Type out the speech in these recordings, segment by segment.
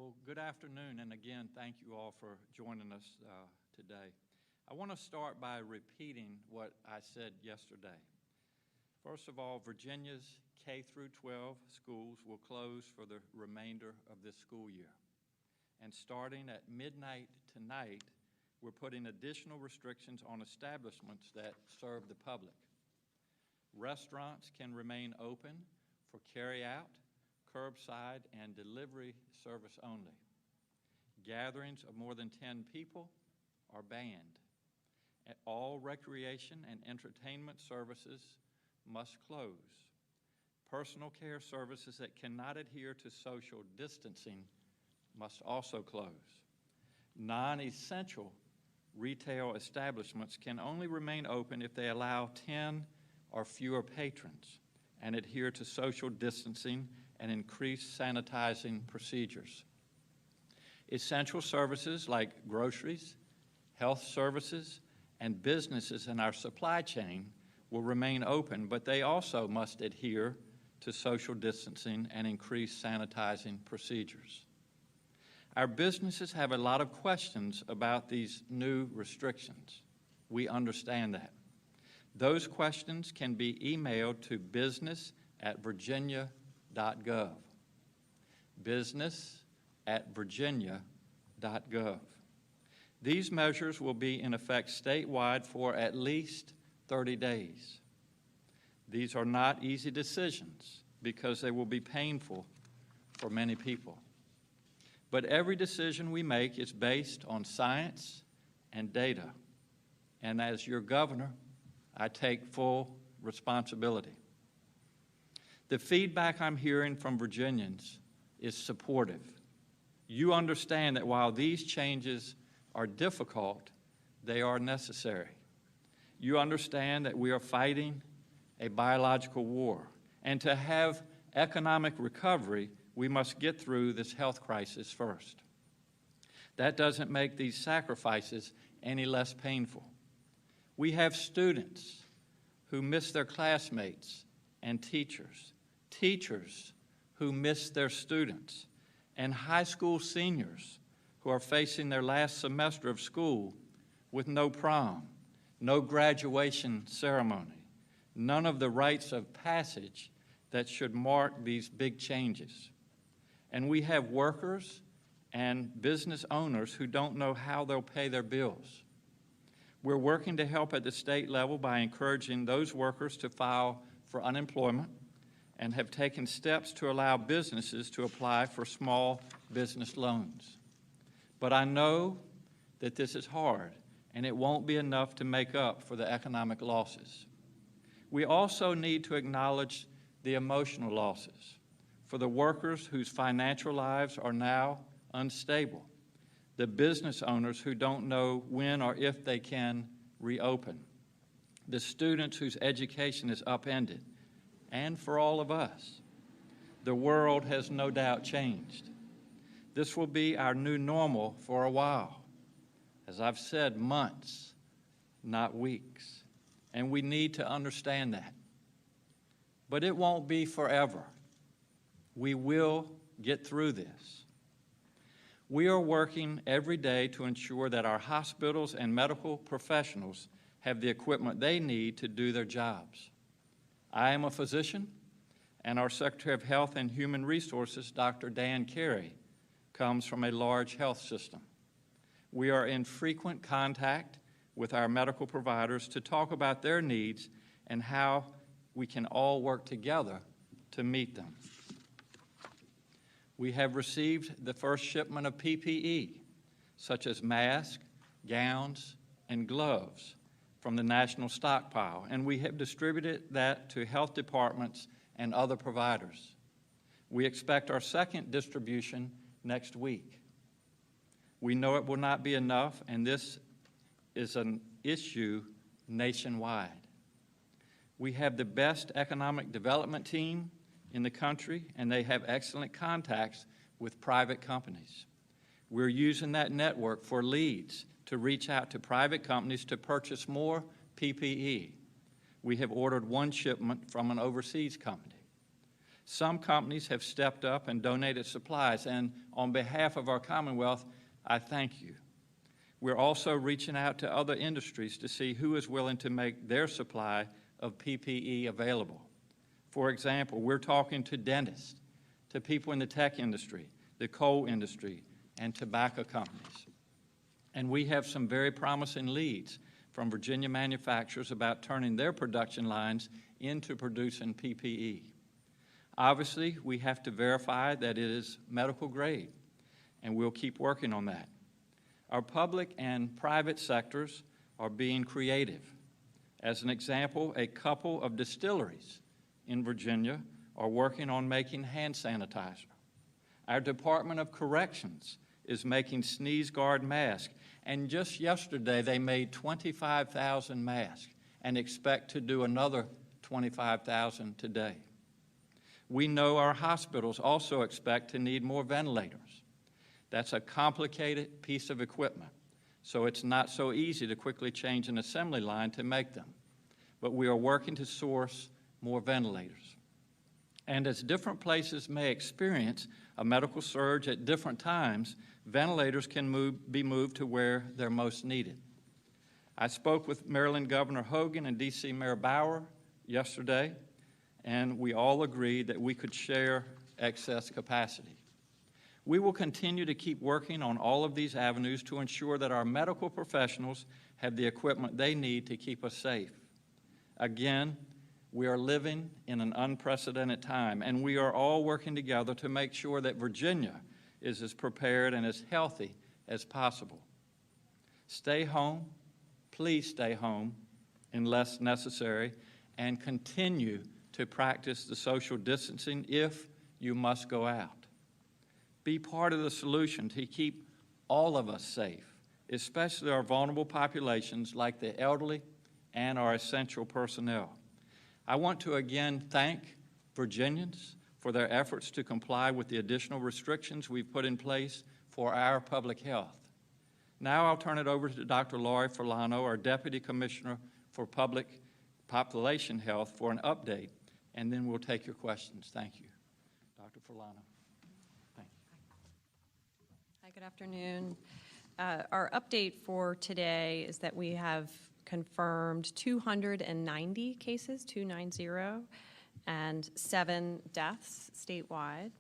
Well, good afternoon, and again, thank you all for joining us today. I want to start by repeating what I said yesterday. First of all, Virginia's K through 12 schools will close for the remainder of this school year. And starting at midnight tonight, we're putting additional restrictions on establishments that serve the public. Restaurants can remain open for carry-out, curbside, and delivery service only. Gatherings of more than 10 people are banned. All recreation and entertainment services must close. Personal care services that cannot adhere to social distancing must also close. Non-essential retail establishments can only remain open if they allow 10 or fewer patrons and adhere to social distancing and increase sanitizing procedures. Essential services like groceries, health services, and businesses in our supply chain will remain open, but they also must adhere to social distancing and increase sanitizing procedures. Our businesses have a lot of questions about these new restrictions. We understand that. Those questions can be emailed to business@virginia.gov. business@virginia.gov. These measures will be in effect statewide for at least 30 days. These are not easy decisions because they will be painful for many people. But every decision we make is based on science and data. And as your governor, I take full responsibility. The feedback I'm hearing from Virginians is supportive. You understand that while these changes are difficult, they are necessary. You understand that we are fighting a biological war, and to have economic recovery, we must get through this health crisis first. That doesn't make these sacrifices any less painful. We have students who miss their classmates and teachers who miss their students, and high school seniors who are facing their last semester of school with no prom, no graduation ceremony, none of the rites of passage that should mark these big changes. And we have workers and business owners who don't know how they'll pay their bills. We're working to help at the state level by encouraging those workers to file for unemployment and have taken steps to allow businesses to apply for small business loans. But I know that this is hard, and it won't be enough to make up for the economic losses. We also need to acknowledge the emotional losses for the workers whose financial lives are now unstable, the business owners who don't know when or if they can reopen, the students whose education is upended, and for all of us. The world has no doubt changed. This will be our new normal for a while. As I've said, months, not weeks. And we need to understand that. But it won't be forever. We will get through this. We are working every day to ensure that our hospitals and medical professionals have the equipment they need to do their jobs. I am a physician, and our Secretary of Health and Human Resources, Dr. Dan Carey, comes from a large health system. We are in frequent contact with our medical providers to talk about their needs and how we can all work together to meet them. We have received the first shipment of PPE, such as masks, gowns, and gloves from the national stockpile, and we have distributed that to health departments and other providers. We expect our second distribution next week. We know it will not be enough, and this is an issue nationwide. We have the best economic development team in the country, and they have excellent contacts with private companies. We're using that network for leads to reach out to private companies to purchase more PPE. We have ordered one shipment from an overseas company. Some companies have stepped up and donated supplies, and on behalf of our Commonwealth, I thank you. We're also reaching out to other industries to see who is willing to make their supply of PPE available. For example, we're talking to dentists, to people in the tech industry, the coal industry, and tobacco companies. And we have some very promising leads from Virginia manufacturers about turning their production lines into producing PPE. Obviously, we have to verify that it is medical grade, and we'll keep working on that. Our public and private sectors are being creative. As an example, a couple of distilleries in Virginia are working on making hand sanitizer. Our Department of Corrections is making sneeze guard masks, and just yesterday they made 25,000 masks and expect to do another 25,000 today. We know our hospitals also expect to need more ventilators. That's a complicated piece of equipment, so it's not so easy to quickly change an assembly line to make them. But we are working to source more ventilators. And as different places may experience a medical surge at different times, ventilators can be moved to where they're most needed. I spoke with Maryland Governor Hogan and D.C. Mayor Bauer yesterday, and we all agreed that we could share excess capacity. We will continue to keep working on all of these avenues to ensure that our medical professionals have the equipment they need to keep us safe. Again, we are living in an unprecedented time, and we are all working together to make sure that Virginia is as prepared and as healthy as possible. Stay home, please stay home unless necessary, and continue to practice the social distancing if you must go out. Be part of the solution to keep all of us safe, especially our vulnerable populations like the elderly and our essential personnel. I want to again thank Virginians for their efforts to comply with the additional restrictions we've put in place for our public health. Now I'll turn it over to Dr. Laurie Furlano, our Deputy Commissioner for Public Population Health, for an update, and then we'll take your questions. Thank you. Dr. Furlano. Thank you. Hi, good afternoon. Our update for today is that we have confirmed 290 cases, 290, and 7 deaths statewide.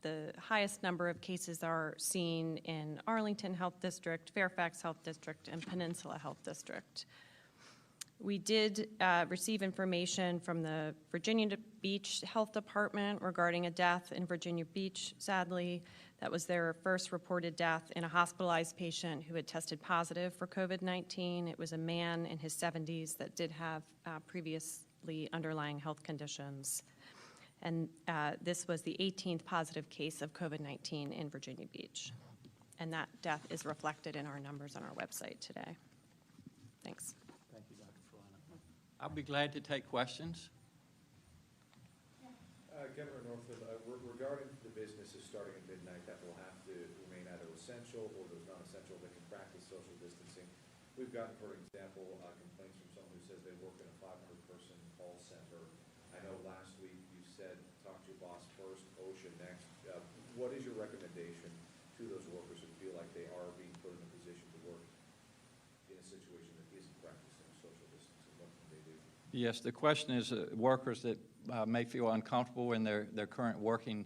The highest number of cases are seen in Arlington Health District, Fairfax Health District, and Peninsula Health District. We did receive information from the Virginia Beach Health Department regarding a death in Virginia Beach, sadly. That was their first reported death in a hospitalized patient who had tested positive for COVID-19. It was a man in his 70s that did have previously underlying health conditions. And this was the 18th positive case of COVID-19 in Virginia Beach. And that death is reflected in our numbers on our website today. Thanks. Thank you, Dr. Furlano. I'll be glad to take questions. Governor Northfield, regarding the businesses starting at midnight that will have to remain either essential or those non-essential that can practice social distancing, we've gotten, for example, complaints from someone who says they work in a 500-person call center. I know last week you said talk to your boss first, OSHA next. What is your recommendation to those workers who feel like they are being put in a position to work in a situation that isn't practicing social distancing? What can they do? Yes, the question is workers that may feel uncomfortable in their current working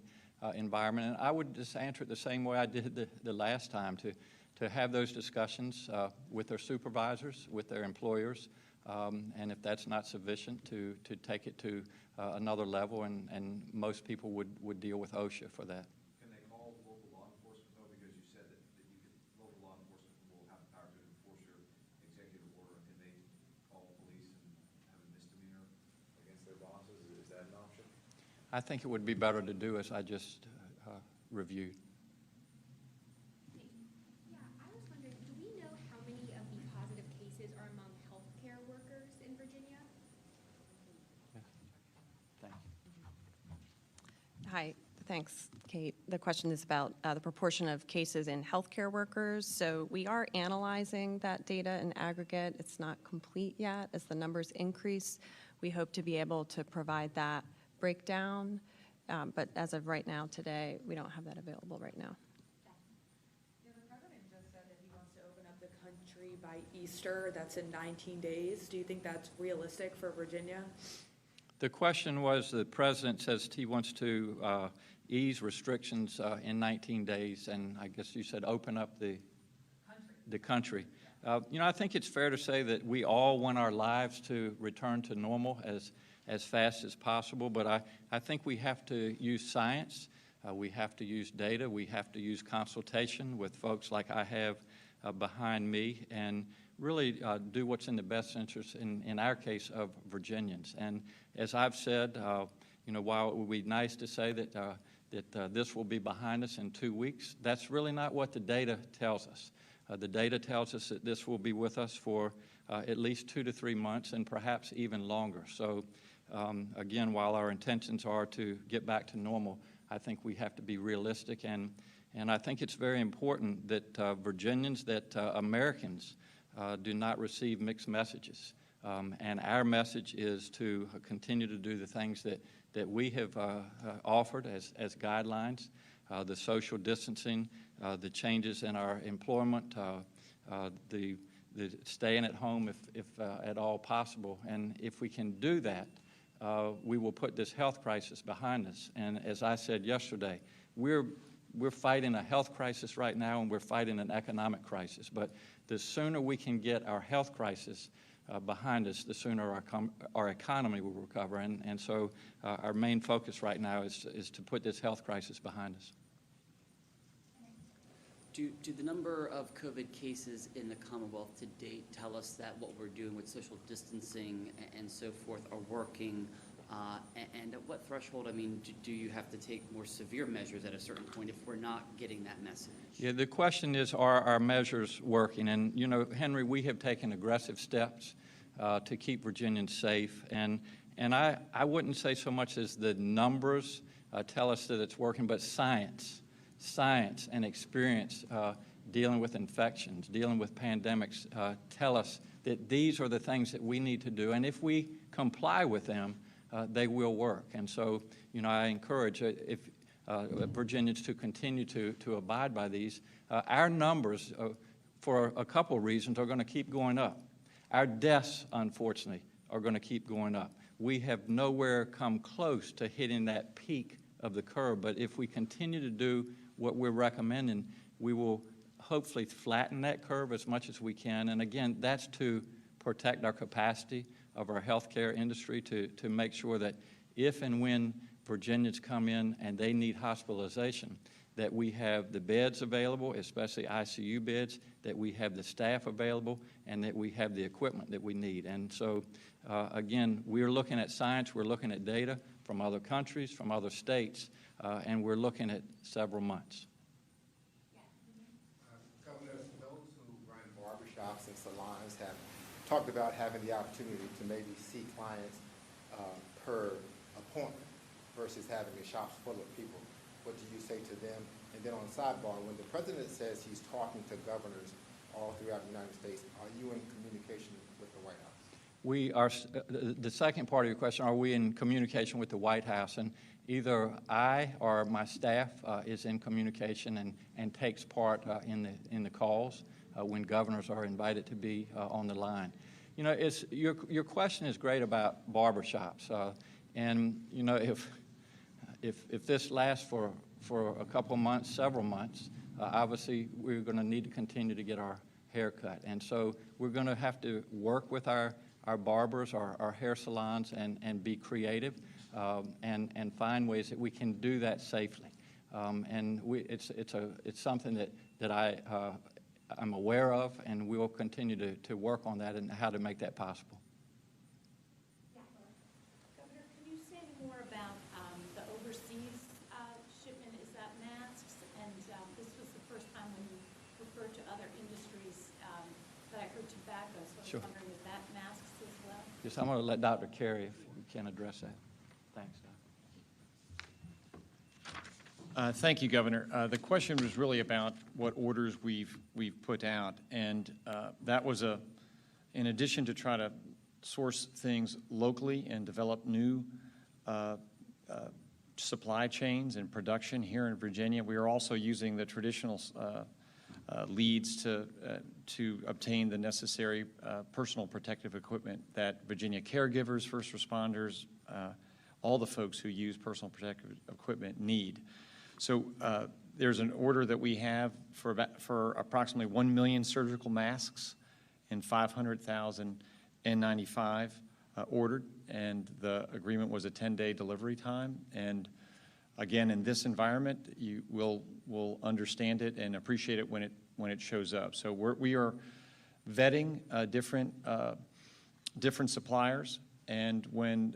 environment. And I would just answer it the same way I did the last time, to have those discussions with their supervisors, with their employers, and if that's not sufficient, to take it to another level, and most people would deal with OSHA for that. Can they call local law enforcement, though, because you said that local law enforcement will have the power to enforce your executive order? Can they call police and have a misdemeanor against their bosses? Is that an option? I think it would be better to do as I just reviewed. Yeah, I was wondering, do we know how many of the positive cases are among healthcare workers in Virginia? Yeah. Thank you. Hi, thanks, Kate. The question is about the proportion of cases in healthcare workers. So we are analyzing that data in aggregate. It's not complete yet. As the numbers increase, we hope to be able to provide that breakdown. But as of right now, today, we don't have that available right now. Yeah, the president just said that he wants to open up the country by Easter. That's in 19 days. Do you think that's realistic for Virginia? The question was, the president says he wants to ease restrictions in 19 days, and I guess you said open up the country. I think it's fair to say that we all want our lives to return to normal as fast as possible, but I think we have to use science, we have to use data, we have to use consultation with folks like I have behind me, and really do what's in the best interest, in our case, of Virginians. And as I've said, while it would be nice to say that this will be behind us in 2 weeks, that's really not what the data tells us. The data tells us that this will be with us for at least 2 to 3 months and perhaps even longer. So again, while our intentions are to get back to normal, I think we have to be realistic, and I think it's very important that Virginians, that Americans do not receive mixed messages. And our message is to continue to do the things that we have offered as guidelines, the social distancing, the changes in our employment, the staying at home if at all possible. And if we can do that, we will put this health crisis behind us. And as I said yesterday, we're fighting a health crisis right now, and we're fighting an economic crisis. But the sooner we can get our health crisis behind us, the sooner our economy will recover. And so our main focus right now is to put this health crisis behind us. Do the number of COVID cases in the Commonwealth to date tell us that what we're doing with social distancing and so forth are working? And at what threshold, do you have to take more severe measures at a certain point if we're not getting that message? Yeah, the question is, are our measures working? And, Henry, we have taken aggressive steps to keep Virginians safe. And I wouldn't say so much as the numbers tell us that it's working, but science and experience dealing with infections, dealing with pandemics, tell us that these are the things that we need to do. And if we comply with them, they will work. And so, I encourage Virginians to continue to abide by these. Our numbers, for a couple reasons, are going to keep going up. Our deaths, unfortunately, are going to keep going up. We have nowhere come close to hitting that peak of the curve, but if we continue to do what we're recommending, we will hopefully flatten that curve as much as we can. And again, that's to protect our capacity of our healthcare industry, to make sure that if and when Virginians come in and they need hospitalization, that we have the beds available, especially ICU beds, that we have the staff available, and that we have the equipment that we need. And so, again, we're looking at science, we're looking at data from other countries, from other states, and we're looking at several months. Governor, those who run barbershops and salons have talked about having the opportunity to maybe see clients per appointment versus having the shops full of people. What do you say to them? And then on the sidebar, when the president says he's talking to governors all throughout the United States, are you in communication with the White House? We are, the second part of your question, are we in communication with the White House? And either I or my staff is in communication and takes part in the calls when governors are invited to be on the line. Your question is great about barbershops. And, if this lasts for a couple months, several months, obviously we're going to need to continue to get our hair cut. And so we're going to have to work with our barbers, our hair salons, and be creative and find ways that we can do that safely. And it's something that I'm aware of, and we will continue to work on that and how to make that possible. Governor, can you say more about the overseas shipment? Is that masks? And this was the first time when you referred to other industries that I heard tobacco. So I was Sure. wondering, is that masks as well? Yes, I'm going to let Dr. Carey, if you can address that. Thanks, Doc. Thank you, Governor. The question was really about what orders we've put out, and that was in addition to try to source things locally and develop new supply chains and production here in Virginia. We are also using the traditional leads to obtain the necessary personal protective equipment that Virginia caregivers, first responders, all the folks who use personal protective equipment need. So there's an order that we have for approximately 1 million surgical masks and 500,000 N95 ordered, and the agreement was a 10-day delivery time. And again, in this environment, you will understand it and appreciate it when it shows up. So we are vetting different suppliers, and when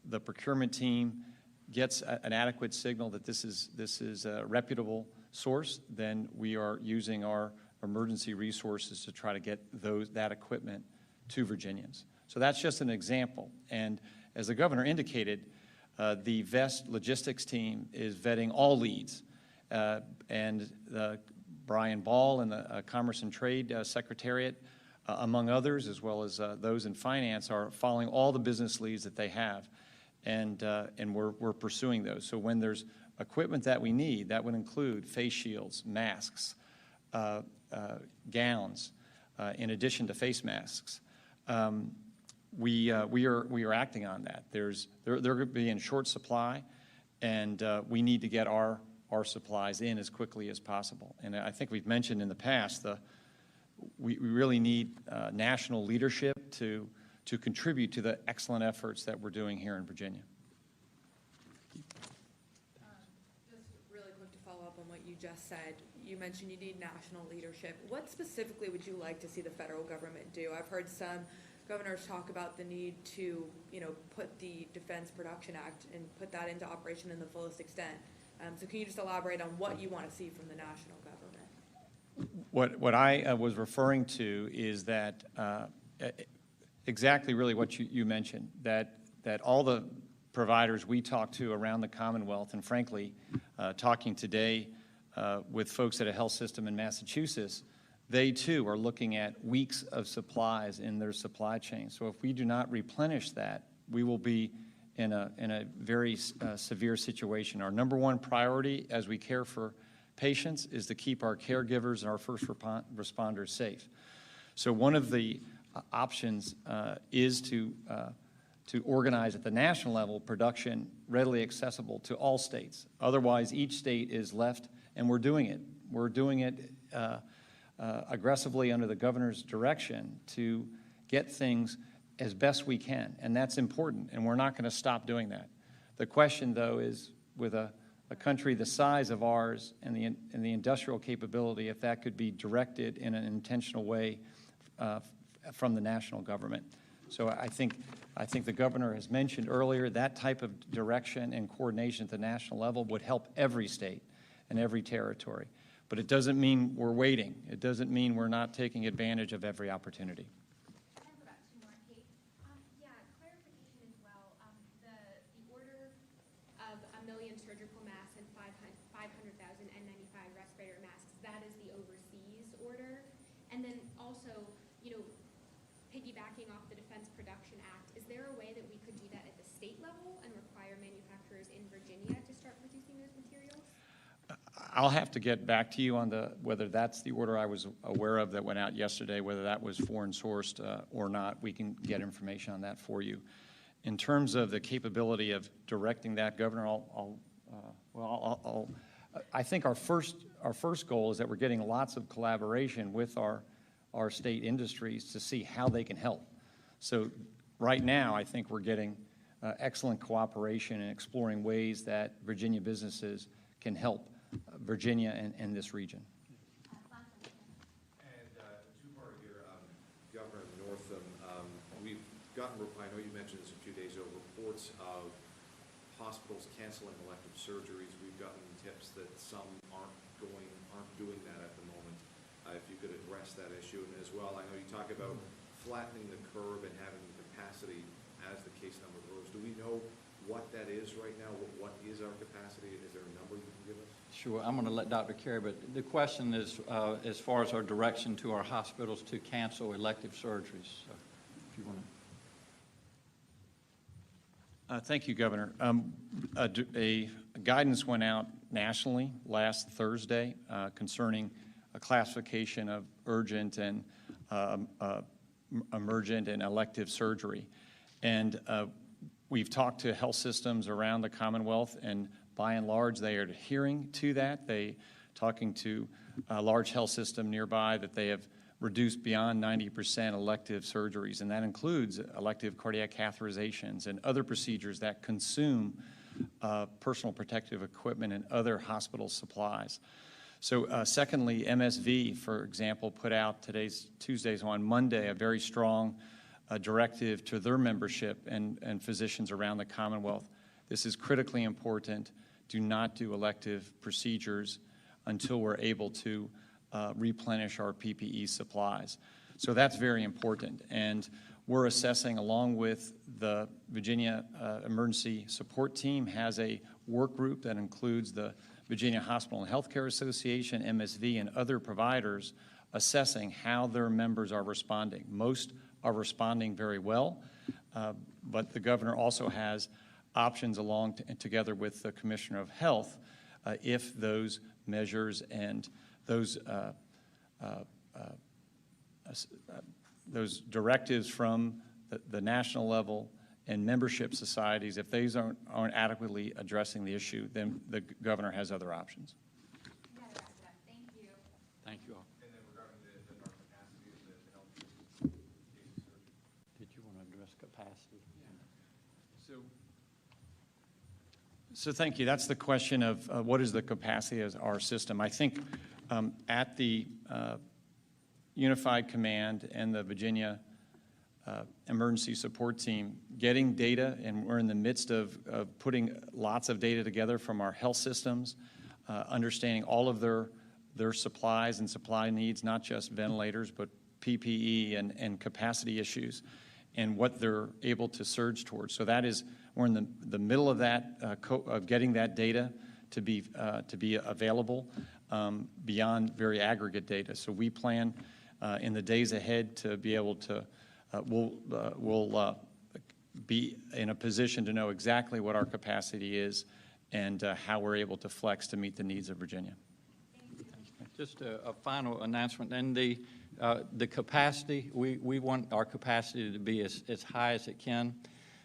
the procurement team gets an adequate signal that this is a reputable source, then we are using our emergency resources to try to get that equipment to Virginians. So that's just an example. And as the governor indicated, the VEST logistics team is vetting all leads. And Brian Ball and the Commerce and Trade Secretariat, among others, as well as those in finance, are following all the business leads that they have. And we're pursuing those. So when there's equipment that we need, that would include face shields, masks, gowns, in addition to face masks. We are acting on that. They're going to be in short supply, and we need to get our supplies in as quickly as possible. And I think we've mentioned in the past we really need national leadership to contribute to the excellent efforts that we're doing here in Virginia. Just really quick to follow up on what you just said. You mentioned you need national leadership. What specifically would you like to see the federal government do? I've heard some governors talk about the need to, put the Defense Production Act and put that into operation in the fullest extent. So can you just elaborate on what you want to see from the national government? What I was referring to is that exactly really what you mentioned, that all the providers we talk to around the Commonwealth, and frankly, talking today with folks at a health system in Massachusetts, they too are looking at weeks of supplies in their supply chain. So if we do not replenish that, we will be in a very severe situation. Our number one priority as we care for patients is to keep our caregivers and our first responders safe. So one of the options is to organize at the national level production readily accessible to all states. Otherwise, each state is left, and we're doing it. We're doing it aggressively under the governor's direction to get things as best we can, and that's important, and we're not going to stop doing that. The question, though, is with a country the size of ours and the industrial capability, if that could be directed in an intentional way from the national government. So I think the governor has mentioned earlier that type of direction and coordination at the national level would help every state and every territory. But it doesn't mean we're waiting. It doesn't mean we're not taking advantage of every opportunity. I have about two more, Kate. Yeah, clarification as well. The order of 1 million surgical masks and 500,000 N95 respirator masks, that is the overseas order. And then also, piggybacking off the Defense Production Act, is there a way that we could do that at the state level and require manufacturers in Virginia to start producing those materials? I'll have to get back to you on whether that's the order I was aware of that went out yesterday, whether that was foreign sourced or not. We can get information on that for you. In terms of the capability of directing that, Governor, I think our first goal is that we're getting lots of collaboration with our state industries to see how they can help. So right now, I think we're getting excellent cooperation and exploring ways that Virginia businesses can help Virginia and this region. And two-part here, Governor Northam, we've gotten, I know you mentioned this a few days ago, reports of hospitals canceling elective surgeries. We've gotten tips that some aren't doing that at the moment. If you could address that issue. And as well, I know you talk about flattening the curve and having the capacity as the case number grows. Do we know what that is right now? What is our capacity? Is there a number you can give us? Sure, I'm going to let Dr. Carey, but the question is as far as our direction to our hospitals to cancel elective surgeries. So if you want to. Thank you, Governor. A guidance went out nationally last Thursday concerning a classification of urgent and emergent and elective surgery. And we've talked to health systems around the Commonwealth, and by and large, they are adhering to that. Talking to a large health system nearby, that they have reduced beyond 90% elective surgeries, and that includes elective cardiac catheterizations and other procedures that consume personal protective equipment and other hospital supplies. So secondly, MSV, for example, put out Tuesday's on Monday, a very strong directive to their membership and physicians around the Commonwealth. This is critically important. Do not do elective procedures until we're able to replenish our PPE supplies. So that's very important. And we're assessing, along with the Virginia Emergency Support Team, has a work group that includes the Virginia Hospital and Healthcare Association, MSV, and other providers, assessing how their members are responding. Most are responding very well, but the governor also has options together with the Commissioner of Health if those measures and those directives from the national level and membership societies, if these aren't adequately addressing the issue, then the governor has other options. Thank you. Thank you all. And then regarding the our capacity of the health system, Did you want to address capacity? So thank you. That's the question of what is the capacity of our system. I think at the Unified Command and the Virginia Emergency Support Team, getting data, and we're in the midst of putting lots of data together from our health systems, understanding all of their supplies and supply needs, not just ventilators, but PPE and capacity issues, and what they're able to surge towards. So that is, we're in the middle of that, of getting that data to be available beyond very aggregate data. So we plan in the days ahead to be able to, we'll be in a position to know exactly what our capacity is and how we're able to flex to meet the needs of Virginia. Just a final announcement. And the capacity, we want our capacity to be as high as it can.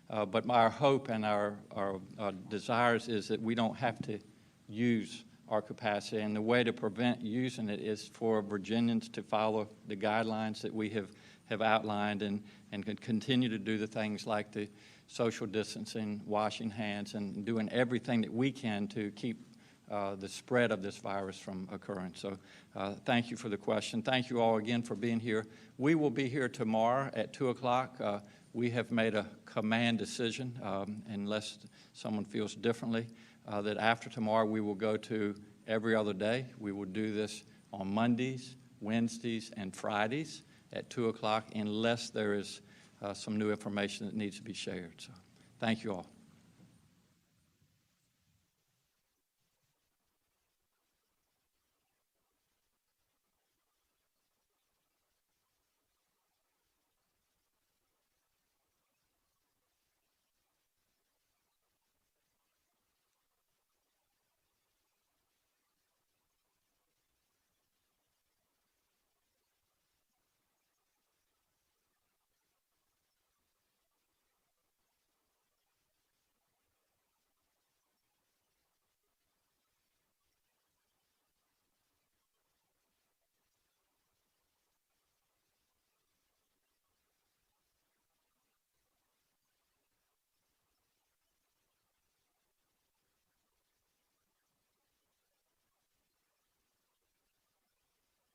But our hope and our desires is that we don't have to use our capacity. And the way to prevent using it is for Virginians to follow the guidelines that we have outlined and continue to do the things like the social distancing, washing hands, and doing everything that we can to keep the spread of this virus from occurring. So thank you for the question. Thank you all again for being here. We will be here tomorrow at 2 o'clock. We have made a command decision, unless someone feels differently, that after tomorrow we will go to every other day. We will do this on Mondays, Wednesdays, and Fridays at 2 o'clock, unless there is some new information that needs to be shared. So thank you all.